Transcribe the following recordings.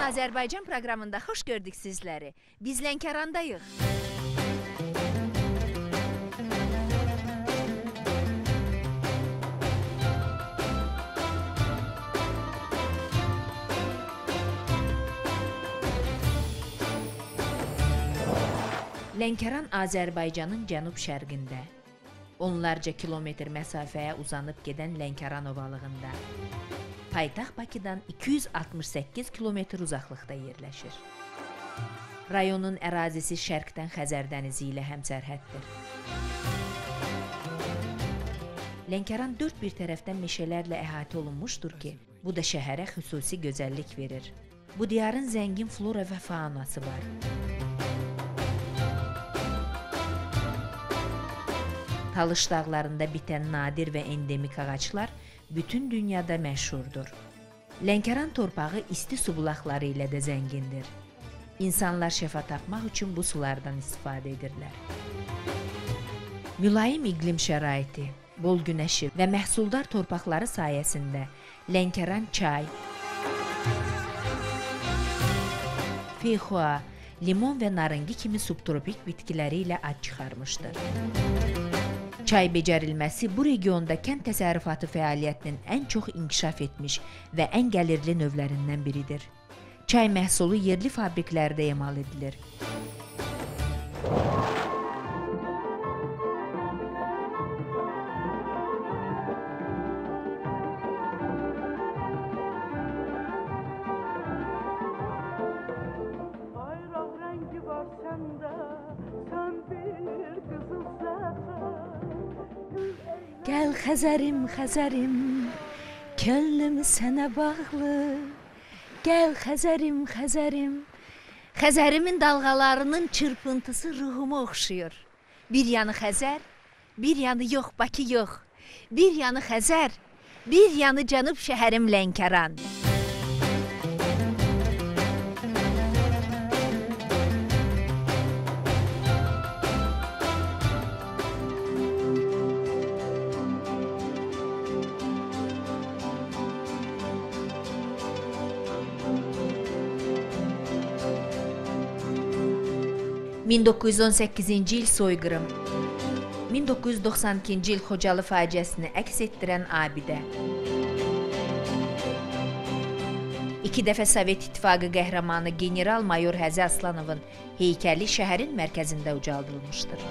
Azərbaycan proqramında xoş gördük sizləri. Biz Lənkərandayıq. Lənkəran Azərbaycanın cənub-şərqində, onlarca kilometr məsafəyə uzanıb gedən Lənkəran ovalığında, paytaxt Bakıdan 268 kilometr uzaqlıqda yerləşir. Rayonun ərazisi şərqdən Xəzər dənizi ilə həmsərhəddir. Lənkəran dörd bir tərəfdən meşələrlə əhatə olunmuşdur ki, bu da şəhərə xüsusi gözəllik verir. Bu diyarın zəngin flora və faunası var. Talış dağlarında bitən nadir və endemik ağaclar bütün dünyada məşhurdur. Lənkəran torpağı isti su bulaqları ilə də zəngindir. İnsanlar şəfa tapmaq üçün bu sulardan istifadə edirlər. Mülayim iqlim şəraiti, bol günəşi və məhsuldar torpaqları sayəsində Lənkəran çay, feyxua, limon və narıngı kimi subtropik bitkiləri ilə ad çıxarmışdır. Çay becərilməsi bu regionda kənd təsərrüfatı fəaliyyətinin ən çox inkişaf etmiş və ən gəlirli növlərindən biridir. Çay məhsulu yerli fabriklərdə emal edilir. Gəl Xəzərim, Xəzərim, könlüm sənə bağlı. Gəl Xəzərim, Xəzərim. Xəzərimin dalğalarının çırpıntısı ruhuma oxşuyur. Bir yanı Xəzər, bir yanı yox, Bakı yox. Bir yanı Xəzər, bir yanı cənub şəhərim Lənkəran. ...1918-ci il soyqırım, 1992-ci il Xocalı faciəsini əks etdirən abidə. 2 dəfə Sovet İttifaqı qəhrəmanı general-mayor Həzi Aslanovun heykəli şəhərin mərkəzində ucaldılmışdır.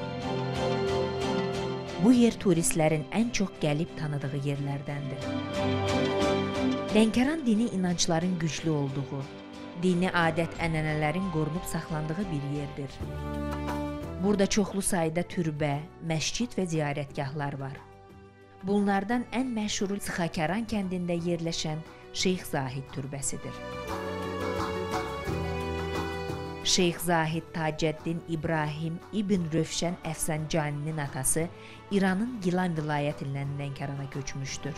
Bu yer turistlərin ən çox gəlib tanıdığı yerlərdəndir. Lənkəran dini inancların güclü olduğu, dini adət-ənənələrin qorunub saxlandığı bir yerdir. Burada çoxlu sayda türbə, məscid və ziyarətgahlar var. Bunlardan ən məşhuru Sıxakəran kəndində yerləşən Şeyx Zahid türbəsidir. Şeyx Zahid Tacəddin İbrahim İbn Rövşən Əfsancaninin atası İranın Gilan vilayətindən Lənkərana köçmüşdür.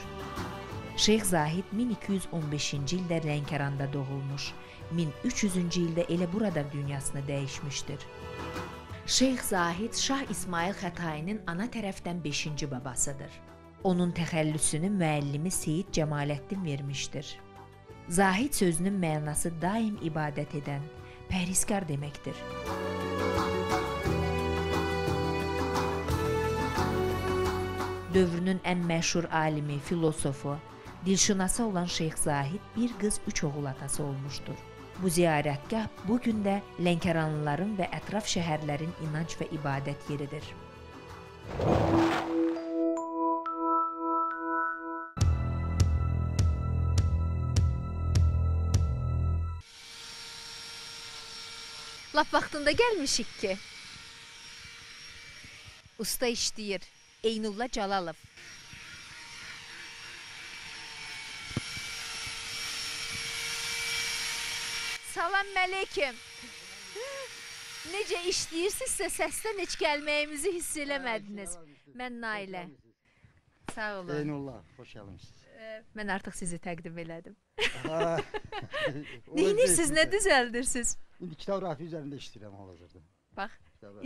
Şeyx Zahid 1215-ci ildə Lənkəranda doğulmuş, 1300-cü ildə elə burada dünyasını dəyişmişdir. Şeyx Zahid Şah İsmail Xətainin ana tərəfdən 5-ci babasıdır. Onun təxəllüsünü müəllimi Seyid Cəmaləddin vermişdir. Zahid sözünün mənası daim ibadət edən, pərhiskar deməkdir. Dövrünün ən məşhur alimi, filosofu, dilşünası olan Şeyx Zahid bir qız 3 oğul atası olmuşdur. Bu ziyarətgah bugün də Lənkəranlıların və ətraf şəhərlərin inanc və ibadət yeridir. Lap vaxtında gəlmişik ki. Usta işləyir, Eynullah Calalov. Salam mələkəm. Necə işləyirsinizsə səsdən heç gəlməyimizi hiss eləmədiniz. Mən Nailə. Sağ olun. Eynullah, xoş gəlmişsiniz. Mən artıq sizi təqdim elədim. Neyinirsiniz, nə düzəldirsiniz? İndi kitabografi üzərində işləyirəm hal-hazırda. Bax,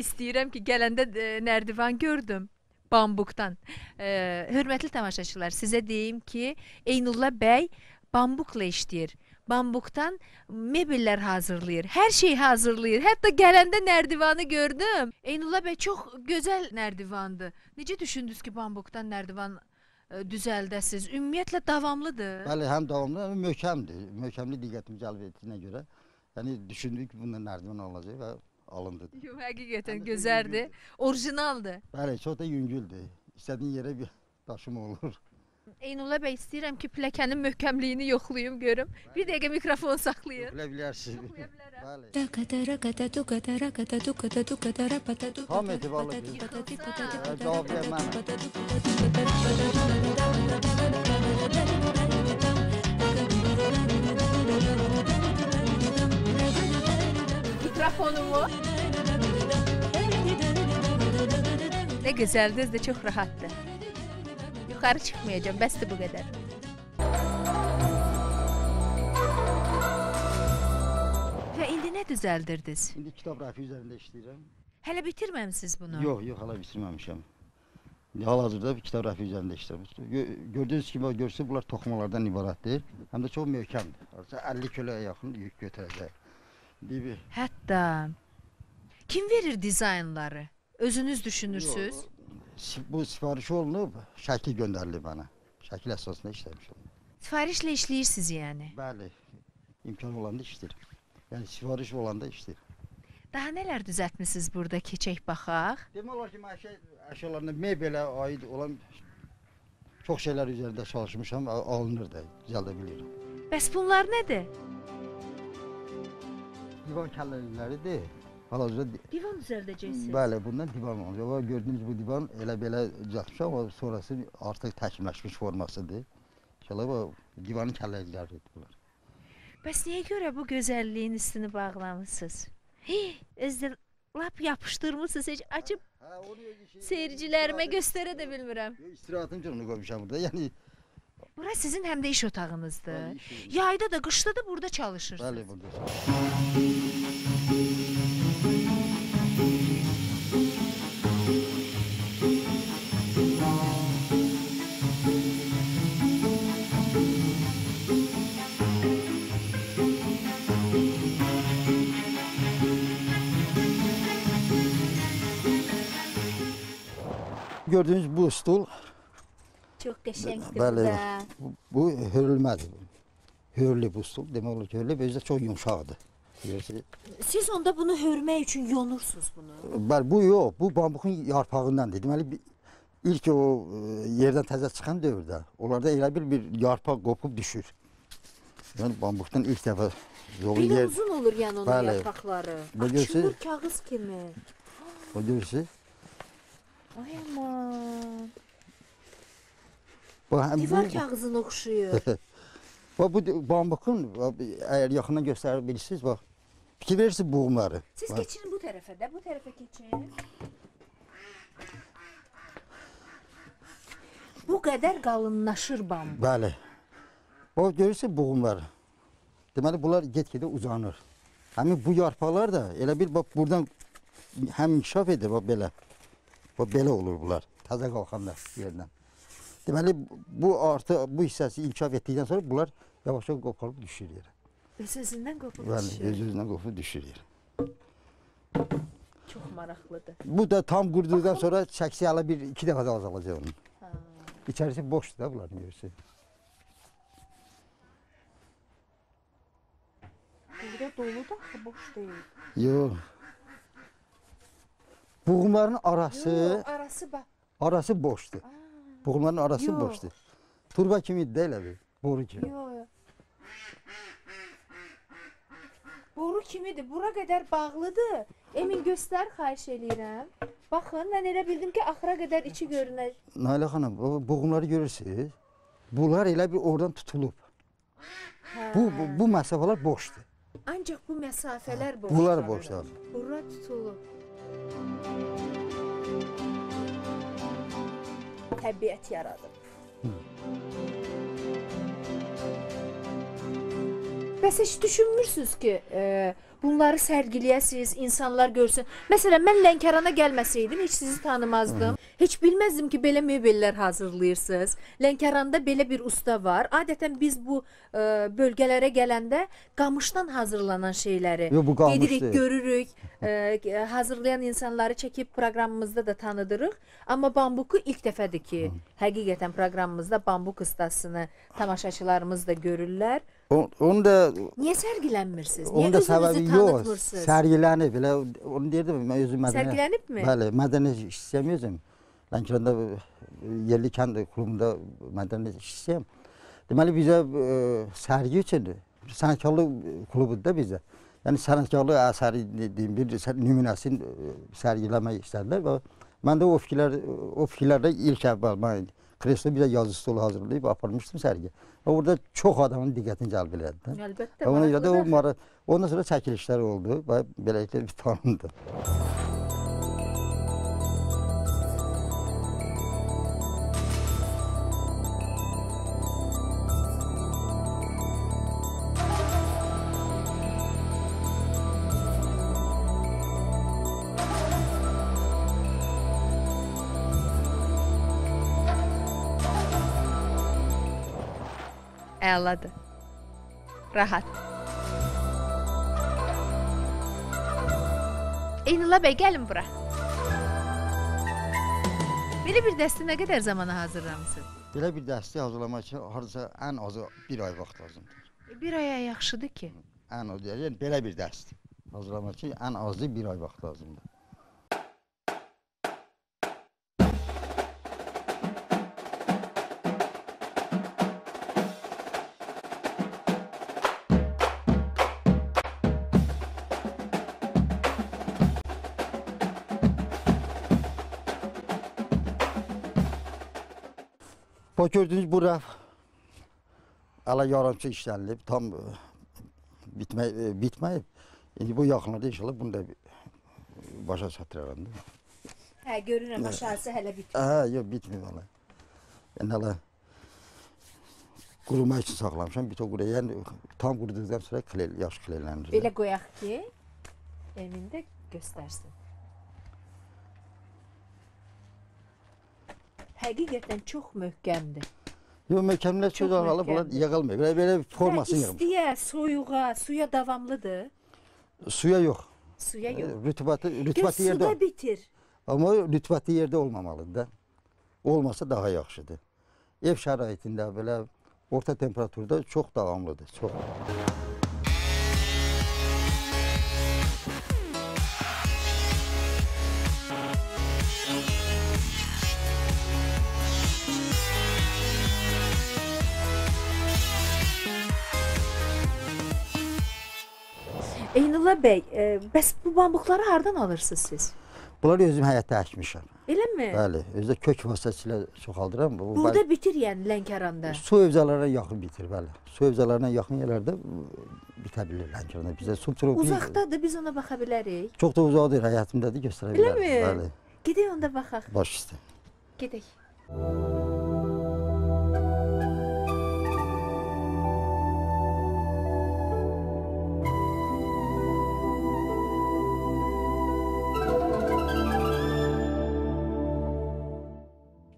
istəyirəm ki, gələndə nərdivan gördüm. Bambukdan. Hörmətli tamaşaçılar, sizə deyim ki, Eynullah bəy bambukla işləyir. bambukdan mebellər hazırlayır. Hər şeyi hazırlayır. Hətta gələndə nərdivanı gördüm. Eynullah bəy çox gözəl nərdivandır. Necə düşündünüz ki, bambukdan nərdivan düzəldəsiz? Ümumiyyətlə davamlıdır. Bəli, həm davamlı, həm möhkəmdir. Möhkəmli diqqətimi cəlb etdiyinə görə. Yəni düşündük ki, bundan nərdivan alınacaq və alındı. Yox, həqiqətən gözəldir. Orijinaldır. Bəli, çox da yüngüldür. İstədiyin yerə bir daşıma olur. Eynullah bəy, istəyirəm ki, pilləkənin möhkəmliyini yoxlayım, görüm. Bir dəqiqə mikrofon saxlayın. Bilə bilərsiniz. Yoxlaya bilərəm. Bəli. Tam etibarlı bir. Cavab verməm. Mikrofonumu. Ne güzeldir de çok rahattı. Yukarı çıkmayacağım, bəsdir bu qədər. Və indi nə düzəldirdiniz? İndi kitab rəfi üzərində işləyirəm. Hələ bitirməmisiniz bunu? Yox, hala bitirməmişəm. Hal-hazırda bir kitab rəfi üzərində işləyirəm. Gördüyünüz kimi, görürsünüz, bunlar toxumalardan ibarətdir. Həm də çox möhkəmdir. 50 kiloya yaxın yük götürəcək. Hətta kim verir dizaynları? Özünüz düşünürsünüz? Bu sifariş olunub, şəkil göndərilib mənə. Şəkil əsasında işləmişəm. Sifarişlə işləyirsiniz yəni? Bəli, imkan olanda işləyirəm. Yəni sifariş olanda işləyirəm. Daha nələr düzəltmisiniz burada, keçək baxaq? Demək olar ki, əşyalarında mebelə aid olan çox şeylər üzərində çalışmışam, alınır da, düzəldə bilirəm. Bəs bunlar nədir? Divan kəlləridir. Hal-hazırda Divan düzəldəcəksiniz. Bəli, bundan divan olacaq. Gördüyünüz bu divan elə-belə düzəltmişəm, amma sonrası artıq təkmilləşmiş formasıdır. İnşallah bu divanın kəlləridir bunlar. Bəs niyə görə bu gözəlliyin üstünü bağlamısınız? Özdə lap yapışdırmısınız, heç açıb seyircilərimə göstərə də bilmirəm. İstirahatım üçün onu qoymuşam burada. Yəni bura sizin həm də iş otağınızdır. Yayda da, qışda da burada çalışırsınız. Bəli, burada. Gördüğünüz bu stul, Çox qəşəngdir bəli, burada. bu hörülmədir. Hörlü bu stul, demək olar ki, hörlü və özü də çox yumşaqdır. Görürsünüz? Siz onda bunu hörmək üçün yonursunuz bunu. Bəli, bu yox, bu bambukun yarpağındandır. Deməli, ilk o yerdən təzə çıxan dövrdə, onlarda elə bir yarpaq qopub düşür. Yəni bambukdan ilk dəfə Belə uzun olur yəni onun bəli, yarpaqları. Görürsünüz? Açılır kağız kimi. O görürsünüz? Ay aman. Bu, Divar kağızına oxşuyur. bu bambukun, əgər yaxından göstərə bilirsiniz, bax, fikir verirsiniz buğumları. Siz keçin bu tərəfə də, bu tərəfə keçin. Bu qədər qalınlaşır bambuk. Bəli. O görürsünüz buğumları. Deməli, bunlar get-gedə uzanır. Həmin bu yarpaqlar da elə bir bax, buradan həm inkişaf edir, bax belə. Bax, belə olur bunlar, təzə qalxanda yerdən. Deməli, bu artıq bu hissəsi inkişaf etdikdən sonra bunlar yavaş-yavaş qoparıb düşür yerə. Öz-özündən qopub Bəli, düşür. öz-özündən qopub düşür yerə. Çox maraqlıdır. Bu da tam quruduqdan sonra çəksi hələ bir-iki dəfə də azalacaq onun. İçərisi boşdur da bunların görürsünüz. Burada dolu da boş deyil. Yox. Buğumların arası... Yox, arası bax. Arası boşdur. Buğumların arası Yox. boşdur. Turba kimidir də elə bir, boru kimi. Yox. Boru kimidir, bura qədər bağlıdır. Emin göstər, xahiş eləyirəm. Baxın, mən elə bildim ki, axıra qədər içi görünər. Nailə xanım, buğumları görürsünüz. Bunlar elə bir oradan tutulub. Bu məsafələr boşdur. Ancaq bu məsafələr boşdur. Bunlar boşdur. Bura tutulub. Təbiət yaradıb. Bəs heç düşünmürsünüz ki, bunları sərgiləyəsiniz, insanlar görsün. Məsələn, mən Lənkərana gəlməsəydim, heç sizi tanımazdım. Heç bilməzdim ki, belə mebellər hazırlayırsınız. Lənkəranda belə bir usta var. Adətən biz bu bölgələrə gələndə qamışdan hazırlanan şeyləri gedirik, görürük. Hazırlayan insanları çəkib proqramımızda da tanıdırıq. Amma bambuku ilk dəfədir ki, həqiqətən proqramımızda bambuk ustasını tamaşaçılarımız da görürlər. Onu da Niyə sərgilənmirsiniz? Niyə onun da özünüzü səbəbi yox. tanıtmırsınız? Sərgilənib. Elə onu deyirdim mən özüm mədəni. Sərgilənibmi? Bəli, mədəni işçiyəm özüm. Lənkəranda yerli kənd klubunda mədəni işçiyəm. Deməli bizə sərgi üçün sənətkarlıq klubudur da bizə. Yəni sənətkarlıq əsəri dediyim bir nümunəsini sərgiləmək istədilər və mən də o fikirlərdə ilk əvvəl mən Kreslo bir yazı stolu hazırlayıb aparmışdım sərgi. Orada çox adamın diqqətini cəlb elədi. Əlbəttə. Ona görə də ondan sonra çəkilişlər oldu və beləliklə bir tanındı. Əladır. Rahat. Eynullah bəy, gəlin bura. Belə bir dəsti nə qədər zamana hazırlamısınız? Belə bir dəsti hazırlamaq üçün hardasa ən azı bir ay vaxt lazımdır. Bir aya yaxşıdır ki. Ən azı, yəni belə bir dəsti hazırlamaq üçün ən azı bir ay vaxt lazımdır. Bax gördüyünüz bu rəf hələ yarımçı işlənilib, tam bitməyib. İndi bu yaxınlarda inşallah bunu da başa çatdıraram. Hə, görürəm aşağısı hələ bitmir. Hə, yox bitmir hələ. Yəni hələ qurumaq üçün saxlamışam. Bir quruyur. Yəni tam quruduqdan sonra yaş klellənir. Belə qoyaq ki, Emin də göstərsin. Həqiqətən çox möhkəmdir. Yox, möhkəmlər söz aralı bunlar yığılmır. Belə forması yığılmır. İstiyə, soyuğa, suya davamlıdır. Suya yox. Suya yox. Rütubatı yerdə. Suda bitir. Amma rütubatı yerdə olmamalıdır da. Olmasa daha yaxşıdır. Ev şəraitində belə orta temperaturda çox davamlıdır. Çox. Eynullah bəy, bəs bu bambukları hardan alırsınız siz? Bunları özüm həyətdə əkmişəm. Eləmi? Bəli, özdə kök vasitəsilə çoxaldıram. Burada bitir yəni Lənkəranda. Su evzalarına yaxın bitir, bəli. Su evzalarına yaxın yerlərdə bitə bilir Lənkəranda. Bizə subtropik. Uzaqdadır, biz ona baxa bilərik. Çox da uzaqdır, həyətimdədir, göstərə bilərik. Eləmi? Bəli. Gedək onda baxaq. Baş üstə. Gedək.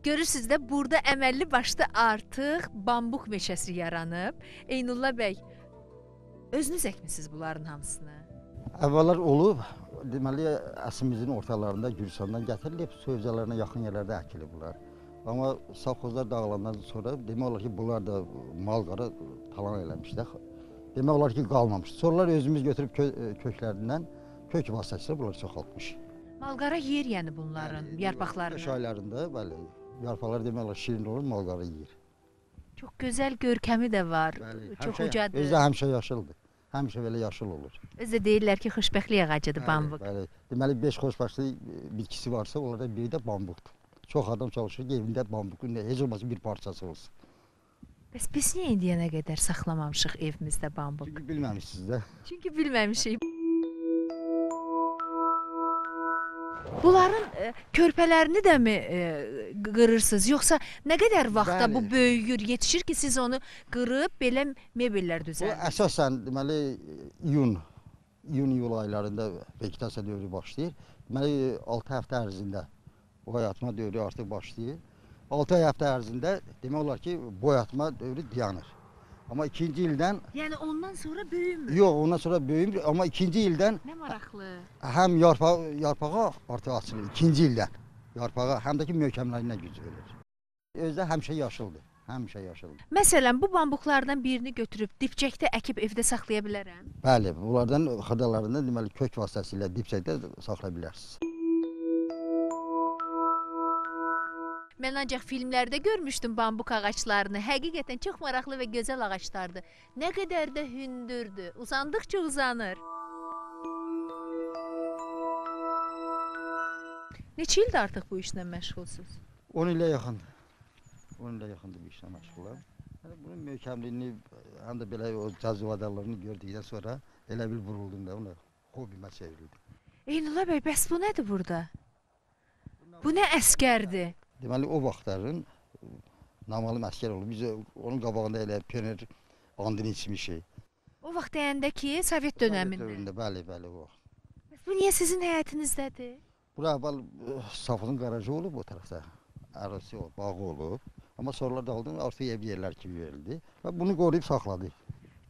Görürsünüz də burada əməlli başda artıq bambuk meşəsi yaranıb. Eynullah bəy, özünüz əkmisiniz bunların hamısını? Əvvəllər olub, deməli əsimizin ortalarında Gürcistandan gətirilib, su evzalarına yaxın yerlərdə əkilib bunlar. Amma safxozlar dağılandan sonra demək olar ki, bunlar da mal-qara talan eləmişlər. Demək olar ki, qalmamış. Sonralar özümüz götürüb köklərindən kök vasitəsilə bunları çoxaltmış. Mal-qara yer yəni bunların yarpaqlarını? Qış aylarında, bəli. Yarpaqlar demək olar şirin olur, mal-qara yeyir. Çox gözəl görkəmi də var, çox ucadır. Özü həmişə yaşıldır, həmişə belə yaşıl olur. Özü də deyirlər ki, xoşbəxtlik ağacıdır bambuk. Bəli, deməli 5 xoşbəxtlik bitkisi varsa, onlardan biri də bambukdur. Çox adam çalışır ki, evində bambukun heç olmasa bir parçası olsun. Bəs biz niyə indiyənə qədər saxlamamışıq evimizdə bambuk? Çünki bilməmişsiniz də. Çünki bilməmişik. Bunların körpələrini də mi qırırsınız? Yoxsa nə qədər vaxtda bu böyüyür, yetişir ki, siz onu qırıb belə mebellər düzəldirsiniz? Bu əsasən deməli iyun iyun-iyul aylarında vegetasiya dövrü başlayır. Deməli 6 həftə ərzində boyatma dövrü artıq başlayır. 6 həftə ərzində demək olar ki, boyatma dövrü dayanır. Amma ikinci ildən... Yəni ondan sonra böyümür. Yox, ondan sonra böyümür. Amma ikinci ildən... Nə maraqlı. Həm yarpağa artıq açılır ikinci ildən. Yarpağa, həm də ki, möhkəmləyinə güc verir. Özdə həmişə yaşıldır. Həmişə yaşıldır. Məsələn, bu bambuqlardan birini götürüb dibçəkdə əkib evdə saxlaya bilərəm? Bəli, bunlardan xırdalarından deməli kök vasitəsilə dibçəkdə saxlaya bilərsiniz. Mən ancaq filmlərdə görmüşdüm bambuq ağaclarını. Həqiqətən çox maraqlı və gözəl ağaclardır. Nə qədər də hündürdür. Uzandıqca uzanır. Neçə ildir artıq bu işlə məşğulsuz? 10 ilə yaxındır. 10 ilə yaxındır bu işlə məşğulam. Bunun möhkəmliyini, həm də belə o cazıvadarlarını gördükdən sonra elə bil vuruldum da, ona hobimə çevrildi. Eynullah bəy, bəs bu nədir burada? Bu nə əskərdir? Deməli, o vaxtların naməlum əskər olub. Biz onun qabağında elə pioner andını içmişik. O vaxt deyəndə ki, Sovet dönəmində. Bəli, bəli, o vaxt. Bu niyə sizin həyətinizdədir? Bura əvvəl Safızın qarajı olub o tərəfdə. Ərazisi olub, bağı olub. Amma sonralar dağıldı, artıq ev yerlər kimi verildi. Və bunu qoruyub saxladı.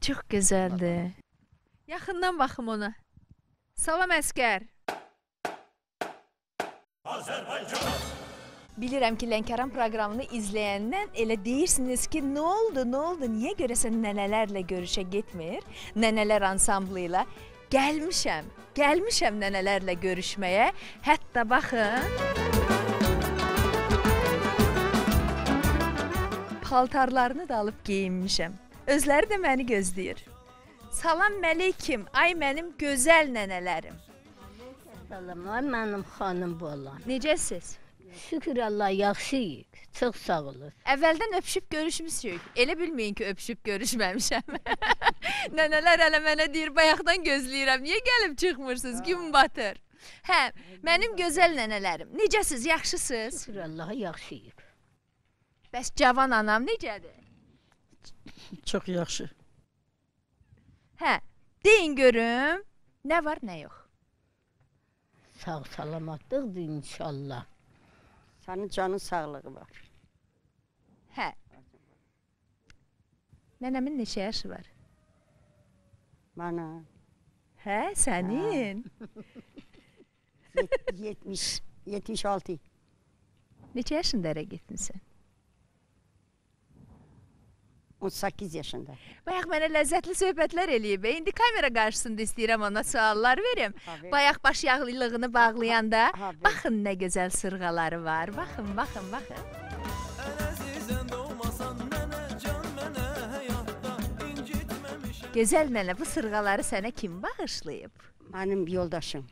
Çox gözəldir. Yaxından baxım ona. Salam əskər. Bilirəm ki, Lənkəran proqramını izləyəndən elə deyirsiniz ki, nə oldu, niyə görəsən nənələrlə görüşə getmir? Nənələr ansamblı ilə gəlmişəm nənələrlə görüşməyə. Hətta baxın, paltarlarını da alıb geyinmişəm. Özləri də məni gözləyir. Salam məleykim, ay mənim gözəl nənələrim. Salamlar, mənim xanım bolam. Necəsiz? Şükür Allah, yaxşıyıq. Çox sağ olun. Əvvəldən öpüşüb görüşmüşük. Elə bilməyin ki, öpüşüb görüşməmişəm. Nənələr hələ mənə deyir, bayaqdan gözləyirəm. Niyə gəlib çıxmırsınız? Gün batır. Hə, mənim gözəl nənələrim. Necəsiz, yaxşısınız? Şükür Allaha, yaxşıyıq. Bəs cavan anam necədir? Çox yaxşı. Hə, deyin görüm, nə var, nə yox? Sağ salamatlıqdır inşallah. Sənin canın sağlığı var. Hə. Nənəmin neçə yaşı var? Mənə Hə, sənin? 76. Neçə yaşında ərə getmisən? 18 yaşında. Bayaq mənə ləzzətli söhbətlər eləyib. İndi kamera qarşısında istəyirəm ona suallar verim. Bayaq baş yağlılığını bağlayanda, baxın nə gözəl sırğaları var. Baxın. Gözəl nənə, bu sırğaları sənə kim bağışlayıb? Mənim yoldaşım.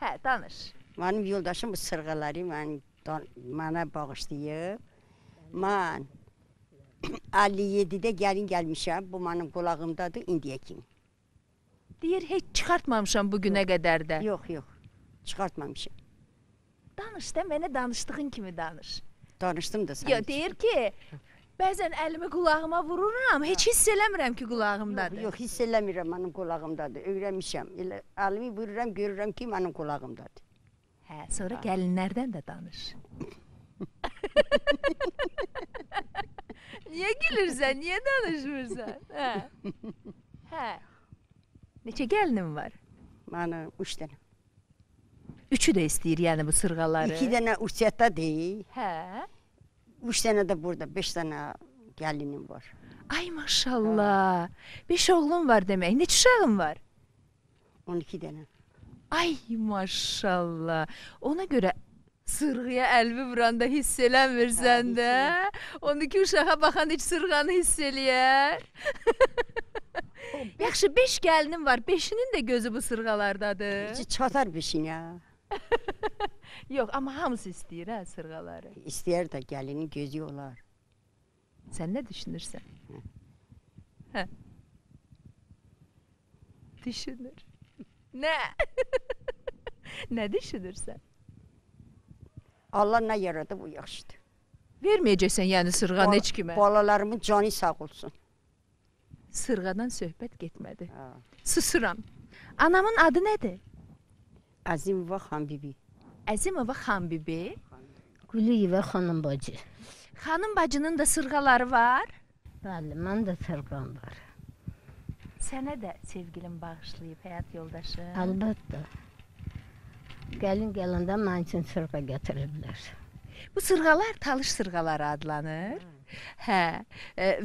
Hə, danış. Mənim yoldaşım bu sırğaları mənə bağışlayıb. Mən 57-də gəlmişəm, bu mənim qulağımdadır indiyə kimi. Deyir, heç çıxartmamışam bugünə qədər də. Yox, çıxartmamışam. Danış da, mənə danışdığın kimi danış. Danışdım da sən. Yox, deyir ki, bəzən əlimi qulağıma vururam, heç hiss eləmirəm ki, qulağımdadır. Yox, hiss eləmirəm, mənim qulağımdadır, öyrənmişəm. Elə əlimi vururam, görürəm ki, mənim qulağımdadır. Hə, sonra gəlinlərdən də danış. Niyə gülürsən, niyə danışmırsan? Hə. Neçə gəlinim var? Mənim 3 dənə. Üçü də istəyir, yəni bu sırğaları. 2 dənə Ursiyatdadır. Hə. 3 dənə də burada, 5 dənə gəlinim var. Ay maşallah. 5 oğlum var demək. Neçə uşağın var? 12 dənə. Ay maşallah. Ona görə sırğıya əlvi vuranda hiss eləmirsən də. 12 uşağa baxan heç sırğanı hiss eləyər. Yaxşı, 5 gəlinim var. 5-inin də gözü bu sırğalardadır. Heç çatar 5-inə. Yox, amma hamısı istəyir hə sırğaları. İstəyər də gəlinin gözü olar. Sən nə düşünürsən? Hə. Düşünür. Nə? Nə düşünürsən? Allah nə yaradı bu yaxşıdır. Verməyəcəksən yəni sırğanı heç kimə. Balalarımın canı sağ olsun. Sırğadan söhbət getmədi. Susuram. Anamın adı nədir? Azimova xan bibi. Əzimova xan bibi. Gülüyeva xanım bacı. Xanım bacının da sırğaları var. Bəli, mən də sırğam var. Sənə də sevgilim bağışlayıb həyat yoldaşı. Əlbəttə. Gəlin gələndə mən üçün sırğa gətiriblər. Bu sırğalar talış sırğaları adlanır. Hə,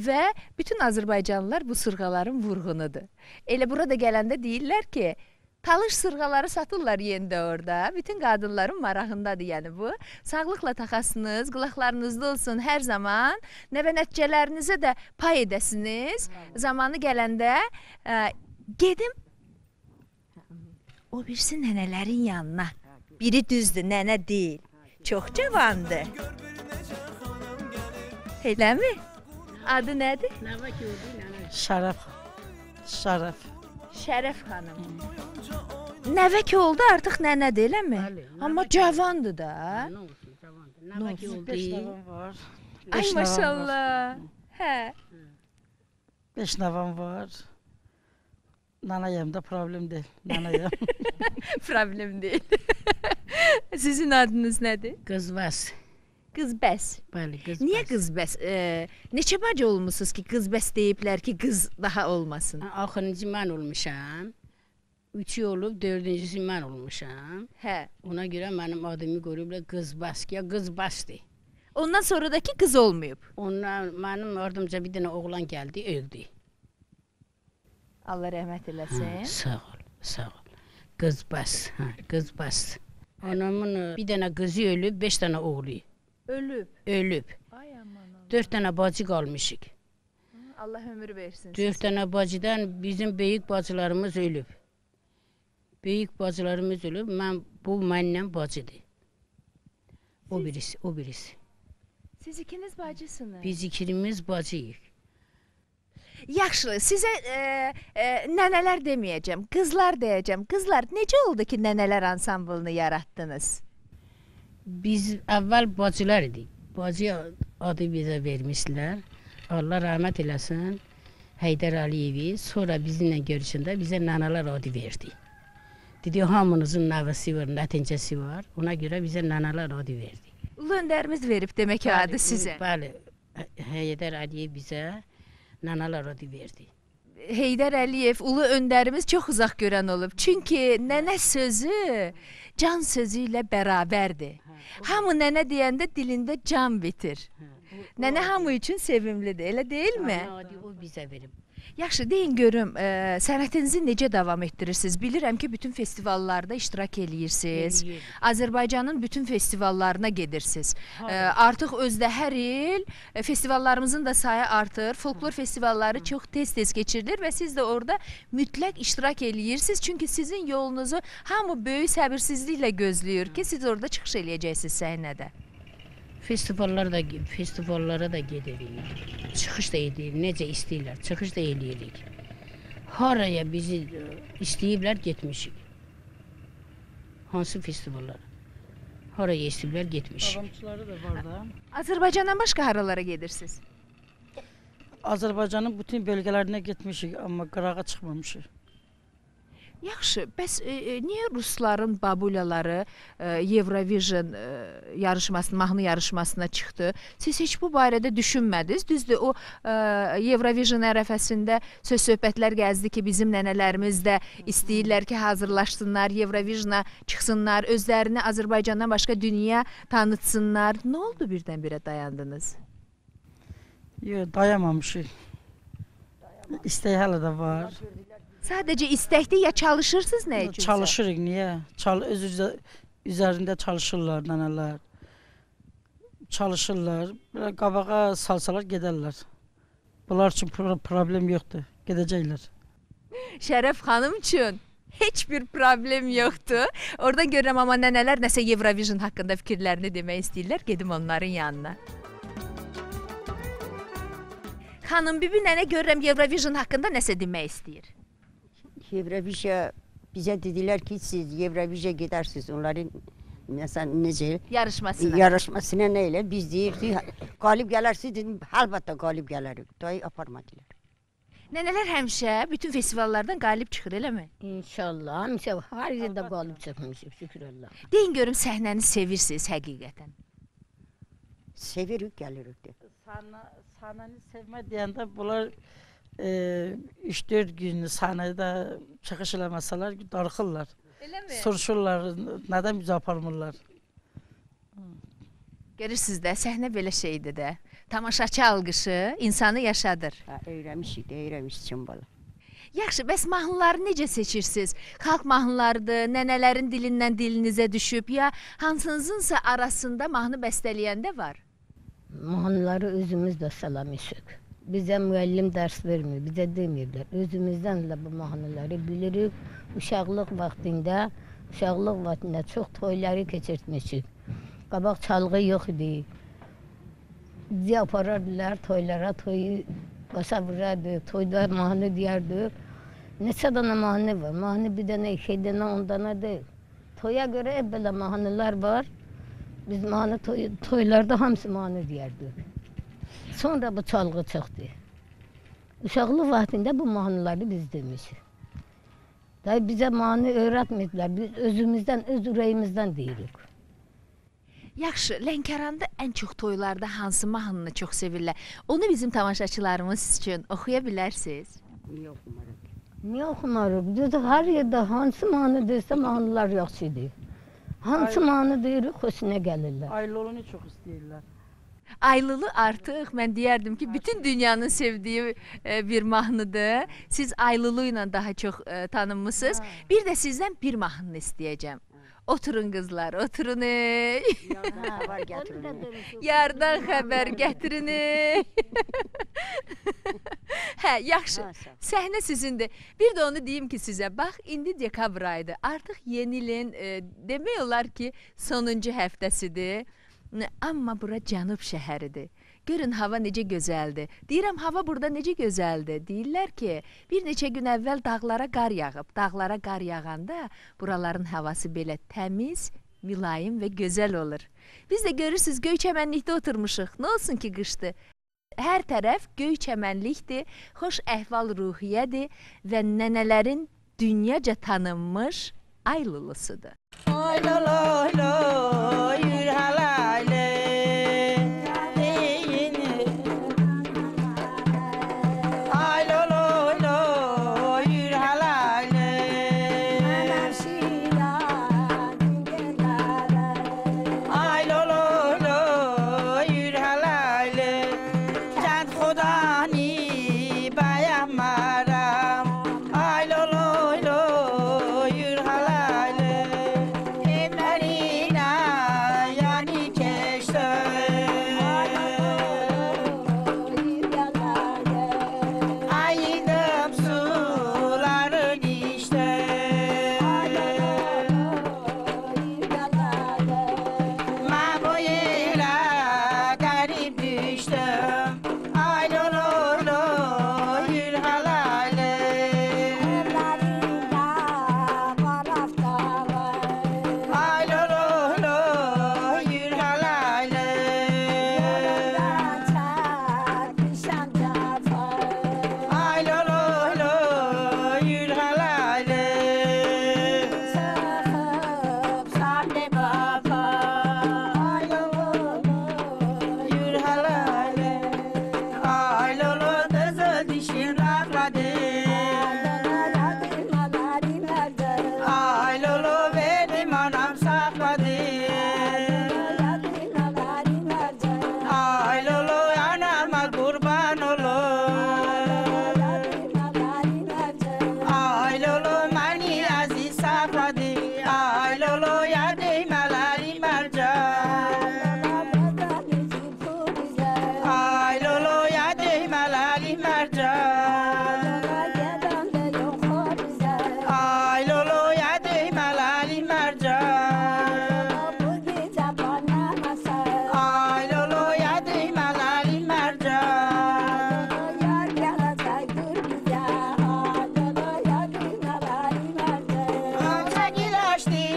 və bütün Azərbaycanlılar bu sırğaların vurğunudur. Elə burada gələndə deyirlər ki, talış sırğaları satırlar yenidə orada. Bütün qadınların marağındadır yəni bu. Sağlıqla taxasınız, qulaqlarınızda olsun hər zaman. Nəvə nəticələrinizə də pay edəsiniz. Zamanı gələndə gedim o birisi nənələrin yanına. Biri düzdür, nənə deyil. Çox cavandır. Eləmi? Adı nədir? Şərəf. Şərəf. Şərəf xanım. Nəvə ki oldu artıq nənədir, eləmi? Amma cavandır da. Nəvə ki oldu. 5 nəvəm var. Ay maşallah. Hə. 5 nəvəm var. Nanayəm də problem deyil. Nanayəm. Problem deyil. Sizin adınız nədir? Qızvəs. Qız bəs. Bəli, qız. Niyə qız bəs? Neçə bacı olmusunuz ki, qız bəs deyiblər ki, qız daha olmasın? Axırıncı mən olmuşam. 3 olub, 4-cüsü mən olmuşam. Hə. Ona görə mənim adımı qoyublar Qızbas. Ya Qızbasdır. Ondan sonradakı qız olmayıb. Ondan mənim ardımca bir dənə oğlan gəldi, öldü. Allah rəhmət eləsin. Sağ ol, sağ ol. Qızbas, Qızbas. Anamın bir dənə qızı ölüb, 5 dənə oğlu. Ölüb. Ölüb. Ay aman. 4 dənə bacı qalmışıq. Allah ömür versin. 4 dənə bacıdan bizim böyük bacılarımız ölüb. Böyük bacılarımız ölüb, bu məndən bacıdır. O birisi, o birisi. Siz ikiniz bacısınız. Biz ikimiz bacıyıq. Yaxşı, sizə nənələr deməyəcəm, qızlar deyəcəm. Qızlar, necə oldu ki, nənələr ansamblını yaratdınız? Biz əvvəl bacılar idik. Bacı adı bizə vermişlər. Allah rəhmət eləsin. Heydər Əliyevi. Sonra bizimlə görüşəndə bizə nənələr adı verdi. Dedi, hamınızın nəvəsi var, nəticəsi var. Ona görə bizə nənələr adı verdi. Ulu öndərimiz verib demək ki, adı sizə. Bəli, Heydər Əliyev bizə nənələr adı verdi. Heydər Əliyev, ulu öndərimiz çox uzaq görən olub. Çünki nənə sözü can sözü ilə bərabərdir. Hamı nənə deyəndə dilində can bitir. Nənə hamı üçün sevimlidir, elə deyilmi? Adı o bizə verib. Yaxşı, deyin görüm, sənətinizi necə davam etdirirsiniz? Bilirəm ki, bütün festivallarda iştirak eləyirsiniz. Azərbaycanın bütün festivallarına gedirsiniz. Artıq özdə hər il festivallarımızın da sayı artır. Folklor festivalları çox tez-tez keçirilir və siz də orada mütləq iştirak eləyirsiniz. Çünki sizin yolunuzu hamı böyük səbirsizliklə gözləyir ki, siz orada çıxış eləyəcəksiniz səhnədə. Festivallara da gedirik. Çıxış da edirik. Necə istəyirlər, çıxış da eləyirik. Haraya bizi istəyiblər, getmişik. Hansı festivallara? Haraya istəyiblər, getmişik. Davamçıları da var da. Azərbaycandan başqa haralara gedirsiniz? Azərbaycanın bütün bölgələrinə getmişik, amma qırağa çıxmamışıq. Yaxşı, bəs niyə rusların babulyaları Eurovision yarışmasına, mahnı yarışmasına çıxdı? Siz heç bu barədə düşünmədiniz? Düzdür, o Eurovision ərəfəsində söz-söhbətlər gəzdi ki, bizim nənələrimiz də istəyirlər ki, hazırlaşsınlar, Eurovisiona çıxsınlar, özlərini Azərbaycandan başqa dünya tanıtsınlar. Nə oldu birdən-birə dayandınız? Yox, dayanmamışıq. İstək hələ də var. Sadəcə istəkdir ya çalışırsınız nə üçün? Çalışırıq, niyə? Öz üzərində çalışırlar nənələr. Çalışırlar. Qabağa salsalar gedərlər. Bunlar üçün problem yoxdur. Gedəcəklər. Şərəf xanım üçün heç bir problem yoxdur. Orada görürəm, amma nənələr nəsə Eurovision haqqında fikirlərini demək istəyirlər. Gedim onların yanına. Xanım bibi nənə görürəm Eurovision haqqında nəsə demək istəyir. Eurovision bizə dedilər ki, siz Eurovision gedərsiniz. Onların məsələn necə yarışmasına nə elə? Biz deyirdik, qalib gələrsiniz, dedim, əlbəttə qalib gələrik. Dayı aparmadılar. Nənələr həmişə bütün festivallardan qalib çıxır, eləmi? İnşallah, həmişə hər yerdə qalib çıxmışıq, şükür Allah. Deyin görüm səhnəni sevirsiniz həqiqətən. Sevirik, gəlirik. Sahnəni sevmə deyəndə bunlar 3-4 gün sahnədə çıxış eləməsələr darıxırlar. Eləmi? Soruşurlar, nədən bizi aparmırlar? Görürsünüz də, səhnə belə şeydir də. Tamaşaçı alqışı insanı yaşadır. Öyrəmiş Çimbala. Yaxşı, bəs mahnıları necə seçirsiniz? Xalq mahnılarıdır, nənələrin dilindən dilinizə düşüb, ya hansınızınsa arasında mahnı bəstələyəndə var? Mahnıları özümüz də salamışıq. Bizə müəllim dərs vermir, bizə demirlər. Özümüzdən də bu mahnıları bilirik. Uşaqlıq vaxtında çox toyları keçirtmişik. Qabaq çalğı yox idi. Bizi aparardılar toylara, toyu başa vurardık, toyda mahnı deyərdik. Neçə dənə mahnı var, mahnı bir dənə, 2 dənə, 10 dənə deyil. Toya görə belə mahnılar var. Biz mahnı toylarda hamısı mahnı deyərdik. Sonra bu çalğı çıxdı. Uşaqlıq vaxtında bu mahnıları biz demişik. Bizə mahnı öyrətmədilər, biz özümüzdən, öz ürəyimizdən deyirik. Yaxşı, Lənkəranda ən çox toylarda hansı mahnını çox sevirlər? Onu bizim tamaşaçılarımız üçün oxuya bilərsiniz. Niyə oxumarıq? Niyə oxumarıq? Hər yerdə hansı mahnı deyirsə mahnılar yaxşıdır. Hansı mahnı deyirik, xoşuna gəlirlər. Aylolunu çox istəyirlər. Aylılı artıq mən deyərdim ki, bütün dünyanın sevdiyi bir mahnıdır. Siz Aylılı ilə daha çox tanınmısınız. Bir də sizdən bir mahnını istəyəcəm. Oturun qızlar, oturun ey. Yardan xəbər gətirin ey. Hə, yaxşı. Səhnə sizindir. Bir də onu deyim ki sizə, bax, indi dekabr ayıdır. Artıq yeni ilin demək olar ki, sonuncu həftəsidir. Amma bura cənub şəhəridir. Görün, hava necə gözəldir. Deyirəm, hava burada necə gözəldir. Deyirlər ki, bir neçə gün əvvəl dağlara qar yağıb. Dağlara qar yağanda buraların havası belə təmiz, mülayim və gözəl olur. Biz də görürsünüz, göy çəmənlikdə oturmuşuq. Nə olsun ki, qışdır. Hər tərəf göy çəmənlikdir, xoş əhval ruhiyyədir və nənələrin dünyaca tanınmış Aylılısudur.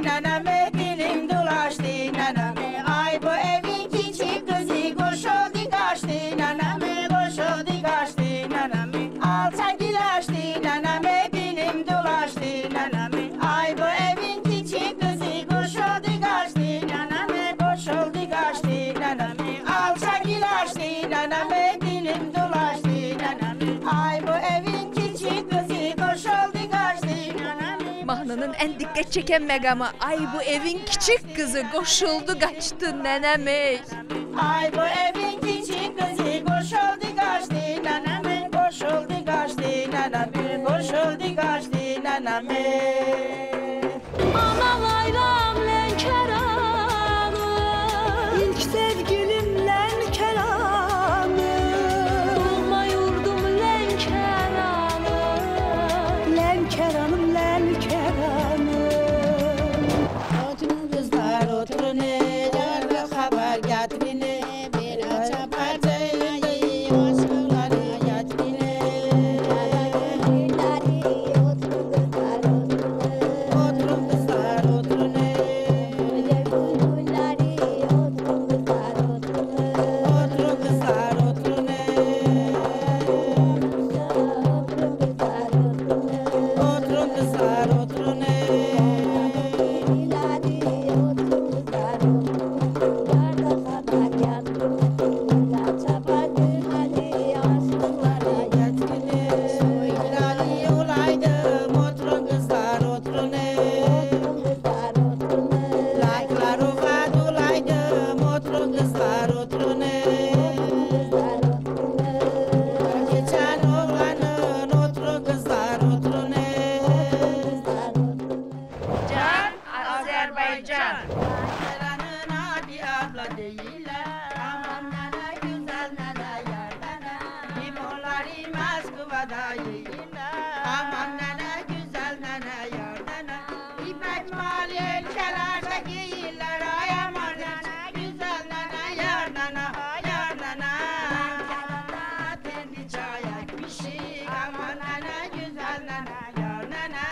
Nana me diqqət çəkən məqamı. Ay bu evin kiçik qızı qoşuldu qaçdı nənəmiş. Ay bu evin kiçik kızı koşuldu kaçtı naname, koşuldu kaçtı naname, koşuldu kaçtı naname. Anam aylam Lənkəranı, ilk sevgilim Lənkəranı, doğma yurdum Lənkəranı, Lənkəranım Lənkəranı. Oturun kızlar oturun, yarlı haber getirin, bir aça parçayı aşklara getirin. Oturun kızlar oturun, oturun kızlar oturun, oturun kızlar oturun. Soyları olaydım, oturun kızlar oturun. Layıklar ufak olaydım, oturun kızlar oturun. Geçen oğlanın, oturun kızlar oturun. Can Azərbaycan. Yaranın adi abla değiller, aman nana güzel nana yar nana. Limonları Moskva'da yiyirler, aman nana güzel nana yar nana. İpek mali ülkelerde giyirler, ay aman nana güzel nana yar nana, yar nana. Ankara'da tendi çaya pişik, aman nana güzel nana yar nana.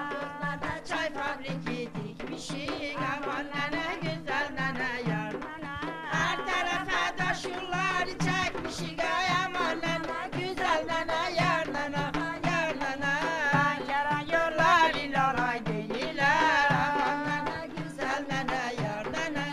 Kızlarda çay fabriki dikmişik, aman nana güzel nana yar nana. Her tarafa da şunları çekmişik, ay aman nana güzel nana yar nana, yar nana. Ankara yolları lolay değiller, aman nana güzel nana yar nana.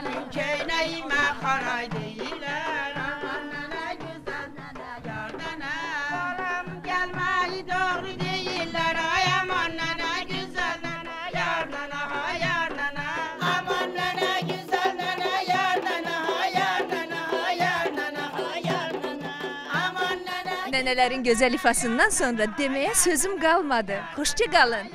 Benim köyneğime haray değiller, aman nana güzel nana yar nana. Oğlum gelmeyi doğru değiller, ay aman nana güzel nana yar nana, yar nana. Aman nana güzel nana yar nana, yar nana, yar nana, yar nana. Aman nana Nənələrin gözəl ifasından sonra deməyə sözüm qalmadı. Xoşça qalın.